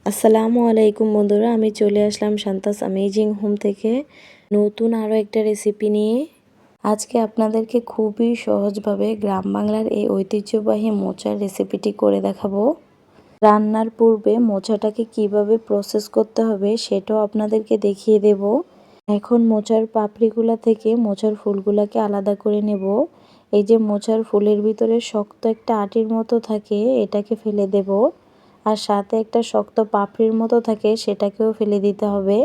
আসসালামু আলাইকুম বন্ধুরা, আমি চলে আসলাম শান্তাস অ্যামেজিং হোম থেকে নতুন আরও একটা রেসিপি নিয়ে। আজকে আপনাদেরকে খুবই সহজভাবে গ্রাম বাংলার এই ঐতিহ্যবাহী মোচার রেসিপিটি করে দেখাবো। রান্নার পূর্বে মোচাটাকে কিভাবে প্রসেস করতে হবে সেটাও আপনাদেরকে দেখিয়ে দেব। এখন মোচার পাপড়িগুলা থেকে মোচার ফুলগুলাকে আলাদা করে নেব। এই যে মোচার ফুলের ভিতরে শক্ত একটা আটির মতো থাকে, এটাকে ফেলে দেব। আর সাথে একটা শক্ত পাপড়ির মতো থাকে, সেটাকেও ফেলে দিতে হবে।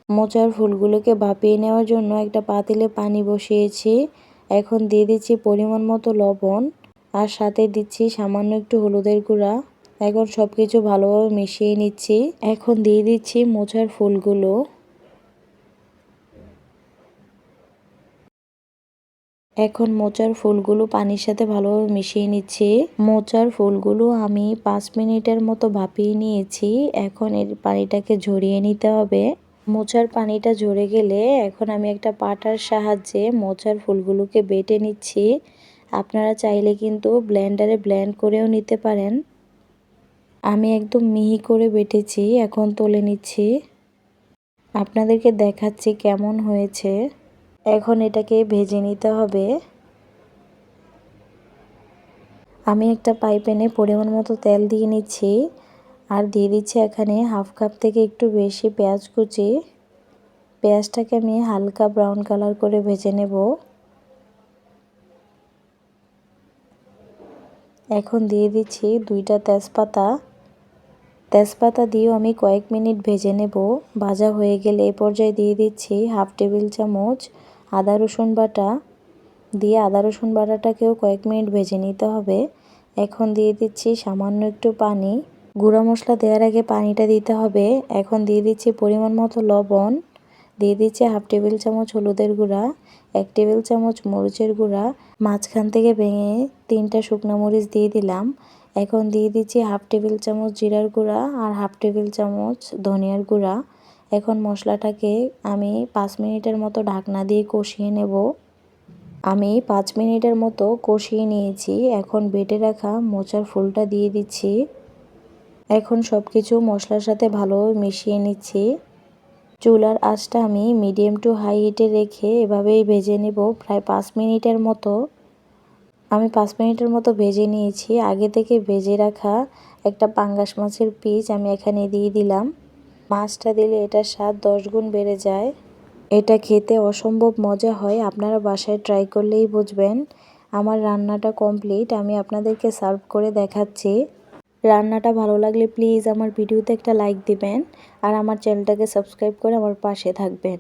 মোচার ফুলগুলোকে ভাপিয়ে নেওয়ার জন্য একটা পাতিলে পানি বসিয়েছি। এখন দিয়ে দিচ্ছি পরিমাণ মতো লবণ, আর সাথে দিচ্ছি সামান্য একটু হলুদের গুঁড়া। এখন সব কিছু ভালোভাবে মিশিয়ে নিচ্ছি। এখন দিয়ে দিচ্ছি মোচার ফুলগুলো। এখন মোচার ফুলগুলো পানির সাথে ভালোভাবে মিশিয়ে নিচ্ছি। মোচার ফুলগুলো আমি 5 মিনিটের মতো ভাপিয়ে নিয়েছি। এখন এর পানিটাকে ঝরিয়ে নিতে হবে। মোচার পানিটা ঝরে গেলে এখন আমি একটা পাটার সাহায্যে মোচার ফুলগুলোকে বেটে নিচ্ছি। আপনারা চাইলে কিন্তু ব্লেন্ডারে ব্লেন্ড করেও নিতে পারেন। আমি একদম মিহি করে বেটেছি, এখন তুলে নিচ্ছি। আপনাদেরকে দেখাচ্ছি কেমন হয়েছে। এখন এটাকে ভেজে নিতে হবে। আমি একটা ফ্রাই প্যানে পরিমাণ মতো তেল দিয়ে নিচ্ছি, আর দিয়ে দিচ্ছি এখানে হাফ কাপ থেকে একটু বেশি পেঁয়াজ কুচি। পেঁয়াজটাকে আমি হালকা ব্রাউন কালার করে ভেজে নেব। এখন দিয়ে দিচ্ছি 2টা তেজপাতা। তেজপাতা দিয়েও আমি কয়েক মিনিট ভেজে নেব। ভাজা হয়ে গেলে এই পর্যায়ে দিয়ে দিচ্ছি হাফ টেবিল চামচ আদা রসুন বাটা। দিয়ে আদা রসুন বাটাটাকেও কয়েক মিনিট ভেজে নিতে হবে। এখন দিয়ে দিচ্ছি সামান্য একটু পানি। গুঁড়া মশলা দেওয়ার আগে পানিটা দিতে হবে। এখন দিয়ে দিচ্ছি পরিমাণ মতো লবণ। দিয়ে দিচ্ছি হাফ টেবিল চামচ হলুদের গুঁড়া, 1 টেবিল চামচ মরিচের গুঁড়া, মাঝখান থেকে ভেঙে 3টা শুকনো মরিচ দিয়ে দিলাম। এখন দিয়ে দিচ্ছি হাফ টেবিল চামচ জিরার গুঁড়া আর হাফ টেবিল চামচ ধনিয়ার গুঁড়া। এখন মশলাটাকে আমি 5 মিনিটের মতো ঢাকনা দিয়ে কষিয়ে নেব। আমি 5 মিনিটের মতো কষিয়ে নিয়েছি। এখন বেটে রাখা মোচার ফুলটা দিয়ে দিচ্ছি। এখন সব কিছু মশলার সাথে ভালোভাবে মিশিয়ে নিচ্ছি। চুলার আঁচটা আমি মিডিয়াম টু হাই হিটে রেখে এভাবেই ভেজে নেব প্রায় 5 মিনিটের মতো। আমি 5 মিনিটের মতো ভেজে নিয়েছি। আগে থেকে ভেজে রাখা একটা পাঙ্গাস মাছের পিস আমি এখানে দিয়ে দিলাম। মাছটা দিলে এটার স্বাদ 10 গুণ বেড়ে যায়। এটা খেতে অসম্ভব মজা হয়, আপনারা বাসায় ট্রাই করলেই বুঝবেন। আমার রান্নাটা কমপ্লিট, আমি আপনাদেরকে সার্ভ করে দেখাচ্ছি। রান্নাটা ভালো লাগলে প্লিজ আমার ভিডিওতে একটা লাইক দিবেন, আর আমার চ্যানেলটাকে সাবস্ক্রাইব করে আমার পাশে থাকবেন।